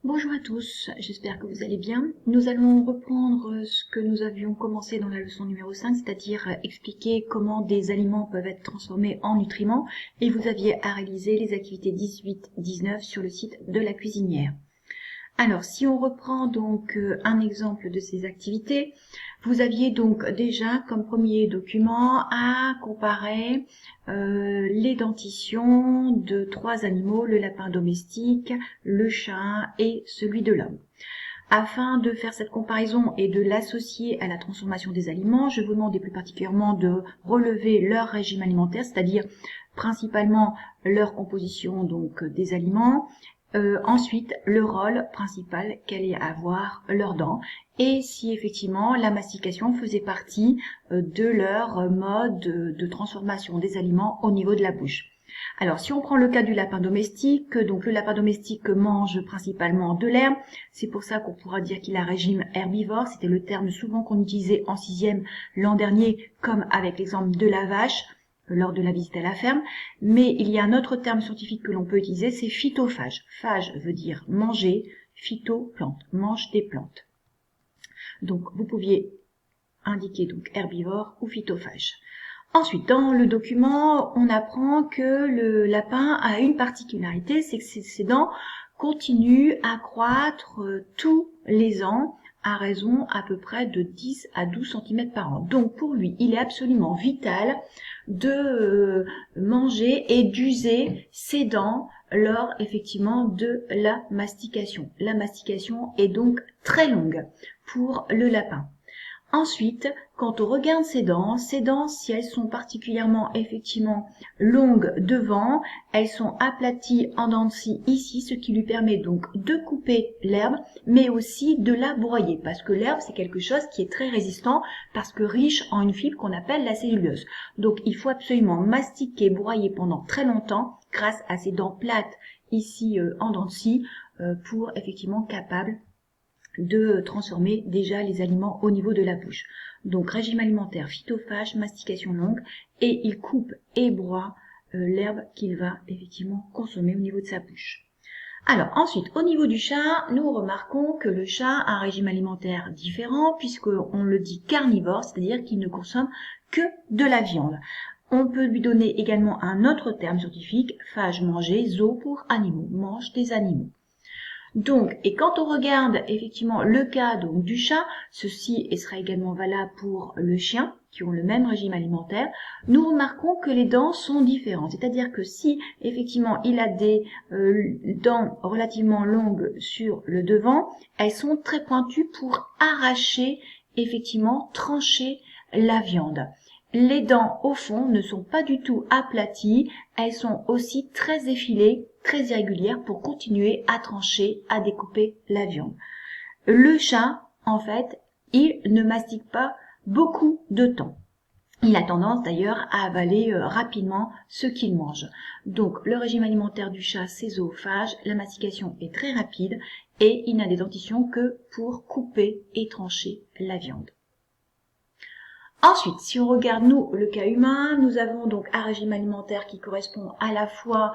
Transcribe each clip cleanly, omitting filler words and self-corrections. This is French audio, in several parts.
Bonjour à tous, j'espère que vous allez bien. Nous allons reprendre ce que nous avions commencé dans la leçon numéro 5, c'est-à-dire expliquer comment des aliments peuvent être transformés en nutriments, et vous aviez à réaliser les activités 18-19 sur le site de la cuisinière. Alors, si on reprend donc un exemple de ces activités, vous aviez donc déjà comme premier document à comparer les dentitions de 3 animaux, le lapin domestique, le chat et celui de l'homme. Afin de faire cette comparaison et de l'associer à la transformation des aliments, je vous demande plus particulièrement de relever leur régime alimentaire, c'est-à-dire principalement leur composition donc des aliments, ensuite le rôle principal qu'allait avoir leurs dents et si effectivement la mastication faisait partie de leur mode de transformation des aliments au niveau de la bouche. Alors, si on prend le cas du lapin domestique, donc le lapin domestique mange principalement de l'herbe. C'est pour ça qu'on pourra dire qu'il a un régime herbivore. C'était le terme souvent qu'on utilisait en 6e l'an dernier, comme avec l'exemple de la vache lors de la visite à la ferme. Mais il y a un autre terme scientifique que l'on peut utiliser, c'est phytophage. Phage veut dire manger, phyto, plante, mange des plantes. Donc, vous pouviez indiquer donc herbivore ou phytophage. Ensuite, dans le document, on apprend que le lapin a une particularité, c'est que ses dents continuent à croître tous les ans à raison à peu près de 10 à 12 cm par an. Donc pour lui, il est absolument vital de manger et d'user ses dents lors effectivement de la mastication. La mastication est donc très longue pour le lapin. Ensuite, quand on regarde ses dents, si elles sont particulièrement effectivement longues devant, elles sont aplaties en dents de scie ici, ce qui lui permet donc de couper l'herbe, mais aussi de la broyer, parce que l'herbe c'est quelque chose qui est très résistant, parce que riche en une fibre qu'on appelle la cellulose. Donc il faut absolument mastiquer, broyer pendant très longtemps, grâce à ces dents plates ici en dents de scie, pour effectivement capable de transformer déjà les aliments au niveau de la bouche. Donc régime alimentaire phytophage, mastication longue, et il coupe et broie l'herbe qu'il va effectivement consommer au niveau de sa bouche. Alors ensuite, au niveau du chat, nous remarquons que le chat a un régime alimentaire différent puisqu'on le dit carnivore, c'est-à-dire qu'il ne consomme que de la viande. On peut lui donner également un autre terme scientifique, phage manger, zoo pour animaux, mange des animaux. Donc, et quand on regarde effectivement le cas donc du chat, ceci sera également valable pour le chien, qui ont le même régime alimentaire, nous remarquons que les dents sont différentes. C'est-à-dire que si effectivement il a des dents relativement longues sur le devant, elles sont très pointues pour arracher, effectivement, trancher la viande. Les dents au fond ne sont pas du tout aplaties, elles sont aussi très effilées, très irrégulières pour continuer à trancher, à découper la viande. Le chat, en fait, il ne mastique pas beaucoup de temps. Il a tendance d'ailleurs à avaler rapidement ce qu'il mange. Donc le régime alimentaire du chat, c'est zoophage, la mastication est très rapide et il n'a des dentitions que pour couper et trancher la viande. Ensuite, si on regarde nous le cas humain, nous avons donc un régime alimentaire qui correspond à la fois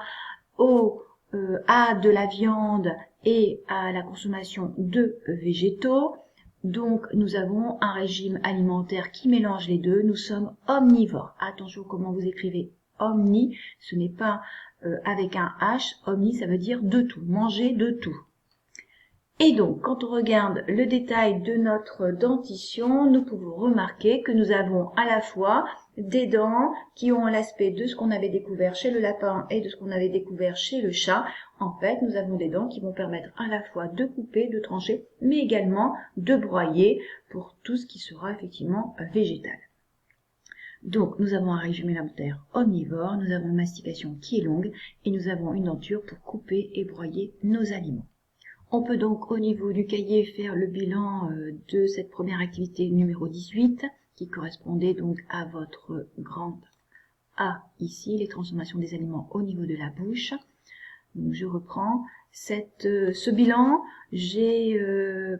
à de la viande et à la consommation de végétaux. Donc nous avons un régime alimentaire qui mélange les deux. Nous sommes omnivores. Attention comment vous écrivez omni, ce n'est pas avec un H. Omni, ça veut dire de tout, manger de tout. Et donc, quand on regarde le détail de notre dentition, nous pouvons remarquer que nous avons à la fois des dents qui ont l'aspect de ce qu'on avait découvert chez le lapin et de ce qu'on avait découvert chez le chat. En fait, nous avons des dents qui vont permettre à la fois de couper, de trancher, mais également de broyer pour tout ce qui sera effectivement végétal. Donc, nous avons un régime alimentaire omnivore, nous avons une mastication qui est longue et nous avons une denture pour couper et broyer nos aliments. On peut donc au niveau du cahier faire le bilan de cette première activité numéro 18 qui correspondait donc à votre grande A ici, les transformations des aliments au niveau de la bouche. Donc je reprends ce bilan, j'ai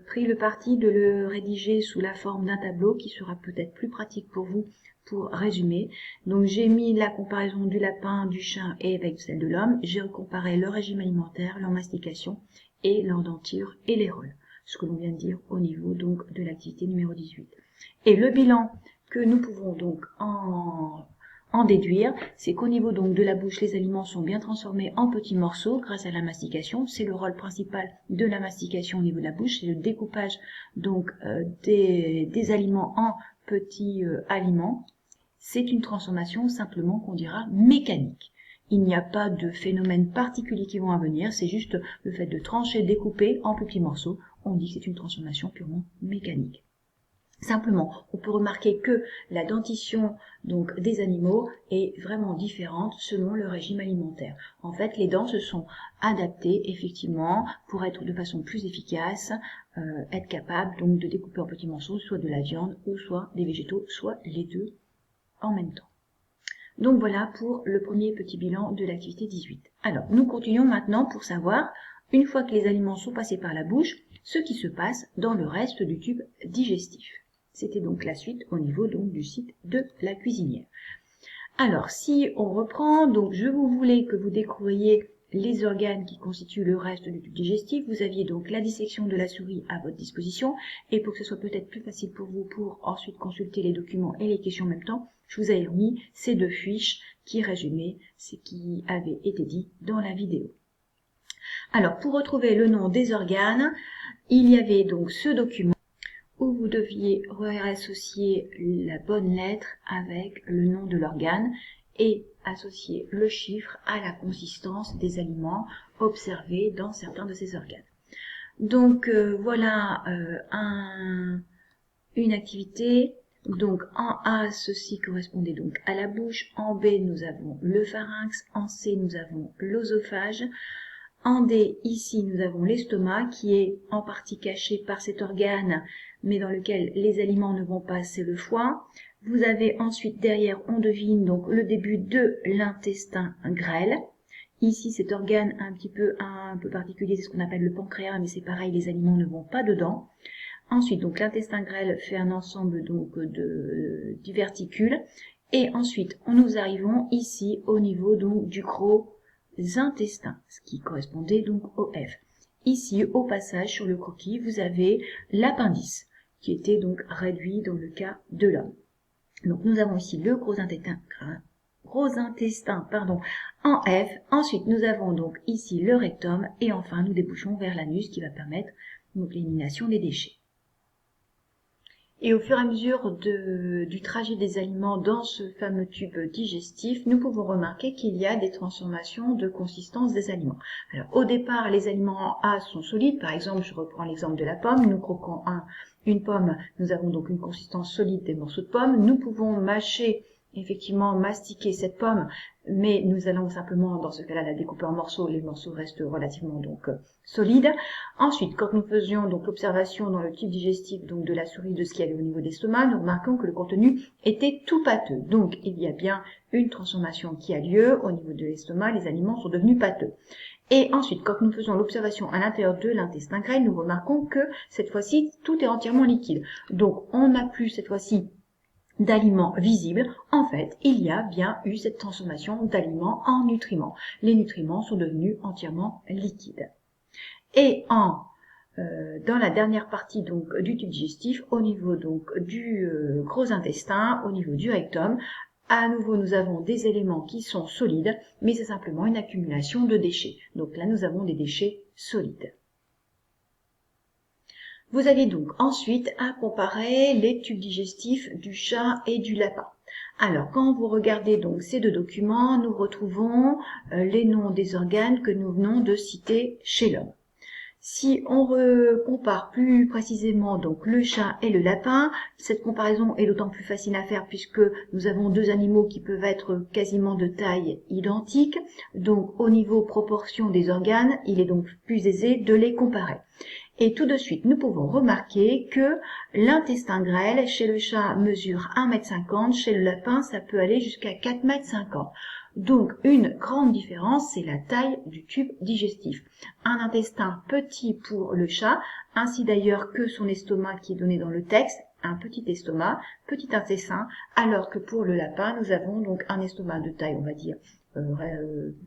pris le parti de le rédiger sous la forme d'un tableau qui sera peut-être plus pratique pour vous pour résumer. Donc j'ai mis la comparaison du lapin, du chat et avec celle de l'homme. J'ai comparé leur régime alimentaire, leur mastication et leur denture et les rôles. Ce que l'on vient de dire au niveau donc de l'activité numéro 18. Et le bilan que nous pouvons donc en déduire, c'est qu'au niveau donc de la bouche, les aliments sont bien transformés en petits morceaux grâce à la mastication. C'est le rôle principal de la mastication au niveau de la bouche, c'est le découpage donc des aliments en petits aliments. C'est une transformation simplement qu'on dira mécanique. Il n'y a pas de phénomène particulier qui vont à venir, c'est juste le fait de trancher, découper en petits morceaux. On dit que c'est une transformation purement mécanique. Simplement, on peut remarquer que la dentition donc des animaux est vraiment différente selon le régime alimentaire. En fait, les dents se sont adaptées effectivement pour être de façon plus efficace, être capable donc de découper en petits morceaux, soit de la viande ou soit des végétaux, soit les deux en même temps. Donc voilà pour le premier petit bilan de l'activité 18. Alors, nous continuons maintenant pour savoir, une fois que les aliments sont passés par la bouche, ce qui se passe dans le reste du tube digestif. C'était donc la suite au niveau donc du site de la cuisinière. Alors, si on reprend, donc je voulais que vous découvriez les organes qui constituent le reste du tube digestif. Vous aviez donc la dissection de la souris à votre disposition, et pour que ce soit peut-être plus facile pour vous pour ensuite consulter les documents et les questions en même temps, je vous ai remis ces deux fiches qui résumaient ce qui avait été dit dans la vidéo. Alors, pour retrouver le nom des organes, il y avait donc ce document où vous deviez associer la bonne lettre avec le nom de l'organe et associer le chiffre à la consistance des aliments observés dans certains de ces organes. Donc voilà une activité. Donc en A, ceci correspondait donc à la bouche. En B, nous avons le pharynx. En C, nous avons l'œsophage. En D, ici, nous avons l'estomac qui est en partie caché par cet organe, mais dans lequel les aliments ne vont pas, c'est le foie. Vous avez ensuite derrière, on devine donc le début de l'intestin grêle. Ici, cet organe un peu particulier, c'est ce qu'on appelle le pancréas, mais c'est pareil, les aliments ne vont pas dedans. Ensuite, donc l'intestin grêle fait un ensemble donc de diverticules. Et ensuite, nous arrivons ici au niveau donc du gros intestins, ce qui correspondait donc au F. Ici, au passage, sur le croquis, vous avez l'appendice, qui était donc réduit dans le cas de l'homme. Donc, nous avons ici le gros intestin en F. Ensuite, nous avons donc ici le rectum, et enfin, nous débouchons vers l'anus, qui va permettre donc l'élimination des déchets. Et au fur et à mesure du trajet des aliments dans ce fameux tube digestif, nous pouvons remarquer qu'il y a des transformations de consistance des aliments. Alors, au départ, les aliments A sont solides. Par exemple, je reprends l'exemple de la pomme. Nous croquons une pomme. Nous avons donc une consistance solide des morceaux de pomme. Nous pouvons effectivement mastiquer cette pomme, mais nous allons simplement, dans ce cas-là, la découper en morceaux. Les morceaux restent relativement donc solides. Ensuite, quand nous faisions donc l'observation dans le tube digestif donc de la souris de ce qu'il y avait au niveau de l'estomac, nous remarquons que le contenu était tout pâteux. Donc, il y a bien une transformation qui a lieu au niveau de l'estomac. Les aliments sont devenus pâteux. Et ensuite, quand nous faisons l'observation à l'intérieur de l'intestin grêle, nous remarquons que cette fois-ci, tout est entièrement liquide. Donc, on n'a plus cette fois-ci d'aliments visibles. En fait, il y a bien eu cette transformation d'aliments en nutriments. Les nutriments sont devenus entièrement liquides. Et dans la dernière partie donc du tube digestif, au niveau donc du gros intestin, au niveau du rectum, à nouveau nous avons des éléments qui sont solides, mais c'est simplement une accumulation de déchets. Donc là nous avons des déchets solides. Vous avez donc ensuite à comparer les tubes digestifs du chat et du lapin. Alors, quand vous regardez donc ces deux documents, nous retrouvons les noms des organes que nous venons de citer chez l'homme. Si on compare plus précisément donc le chat et le lapin, cette comparaison est d'autant plus facile à faire puisque nous avons deux animaux qui peuvent être quasiment de taille identique. Donc, au niveau proportion des organes, il est donc plus aisé de les comparer. Et tout de suite, nous pouvons remarquer que l'intestin grêle, chez le chat, mesure 1,50 m, chez le lapin, ça peut aller jusqu'à 4,50 m. Donc, une grande différence, c'est la taille du tube digestif. Un intestin petit pour le chat, ainsi d'ailleurs que son estomac qui est donné dans le texte, un petit estomac, petit intestin, alors que pour le lapin, nous avons donc un estomac de taille, on va dire,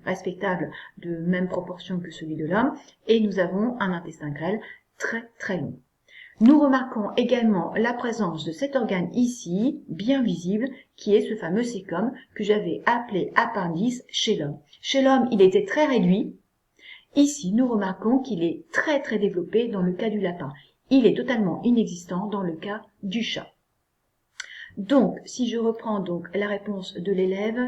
respectable de même proportion que celui de l'homme, et nous avons un intestin grêle très très long. Nous remarquons également la présence de cet organe ici, bien visible, qui est ce fameux cécum que j'avais appelé appendice chez l'homme. Chez l'homme, il était très réduit. Ici, nous remarquons qu'il est très très développé dans le cas du lapin. Il est totalement inexistant dans le cas du chat. Donc, si je reprends donc la réponse de l'élève,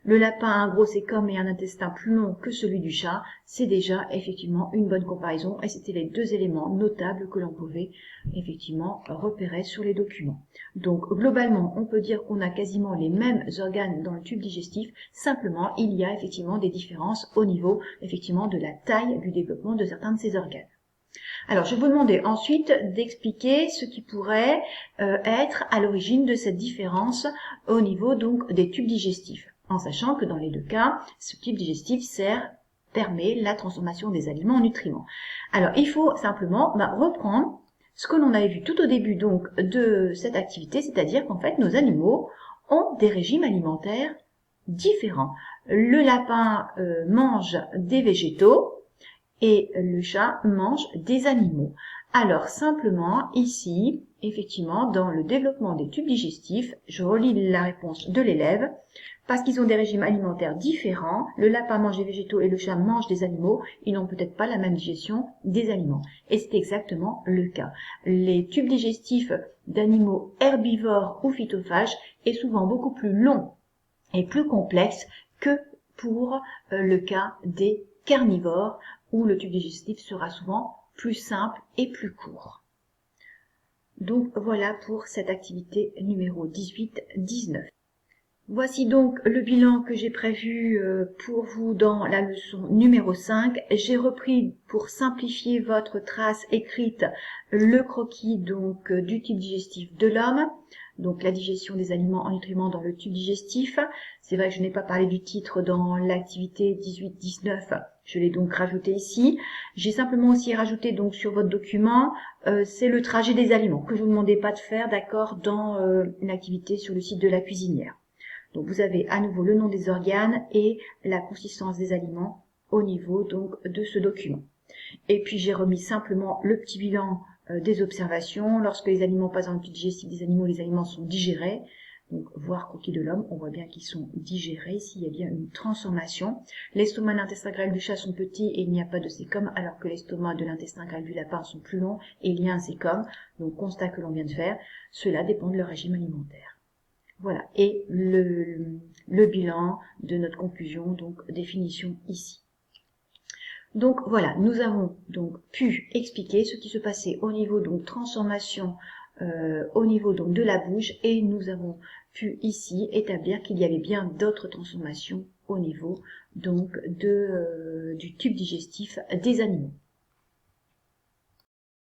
le lapin a un gros cécum et un intestin plus long que celui du chat, c'est déjà effectivement une bonne comparaison et c'était les deux éléments notables que l'on pouvait effectivement repérer sur les documents. Donc globalement, on peut dire qu'on a quasiment les mêmes organes dans le tube digestif, simplement il y a effectivement des différences au niveau effectivement de la taille du développement de certains de ces organes. Alors, je vais vous demander ensuite d'expliquer ce qui pourrait être à l'origine de cette différence au niveau donc des tubes digestifs, en sachant que dans les deux cas, ce tube digestif permet la transformation des aliments en nutriments. Alors, il faut simplement reprendre ce que l'on avait vu tout au début donc de cette activité, c'est-à-dire qu'en fait, nos animaux ont des régimes alimentaires différents. Le lapin mange des végétaux, et le chat mange des animaux. Alors simplement ici, effectivement, dans le développement des tubes digestifs, je relis la réponse de l'élève, parce qu'ils ont des régimes alimentaires différents, le lapin mange des végétaux et le chat mange des animaux, ils n'ont peut-être pas la même digestion des aliments. Et c'est exactement le cas. Les tubes digestifs d'animaux herbivores ou phytophages est souvent beaucoup plus long et plus complexe que pour le cas des carnivores, où le tube digestif sera souvent plus simple et plus court. Donc voilà pour cette activité numéro 18-19. Voici donc le bilan que j'ai prévu pour vous dans la leçon numéro 5. J'ai repris, pour simplifier votre trace écrite, le croquis donc du tube digestif de l'homme, donc la digestion des aliments en nutriments dans le tube digestif. C'est vrai que je n'ai pas parlé du titre dans l'activité 18-19, je l'ai donc rajouté ici. J'ai simplement aussi rajouté donc sur votre document, c'est le trajet des aliments que je vous demandais pas de faire, d'accord, dans une activité sur le site de la cuisinière. Donc vous avez à nouveau le nom des organes et la consistance des aliments au niveau donc de ce document. Et puis j'ai remis simplement le petit bilan des observations. Lorsque les aliments passent dans le tube digestif des animaux, les aliments sont digérés. Donc voir croquis de l'homme, on voit bien qu'ils sont digérés. Ici, il y a bien une transformation. L'estomac et l'intestin grêle du chat sont petits et il n'y a pas de cécum, alors que l'estomac de l'intestin grêle du lapin sont plus longs et il y a un cécum. Donc constat que l'on vient de faire, cela dépend de leur régime alimentaire. Voilà, et le bilan de notre conclusion, donc définition ici. Donc voilà, nous avons donc pu expliquer ce qui se passait au niveau donc transformation, au niveau donc de la bouche, et nous avons pu ici établir qu'il y avait bien d'autres transformations au niveau donc du tube digestif des animaux.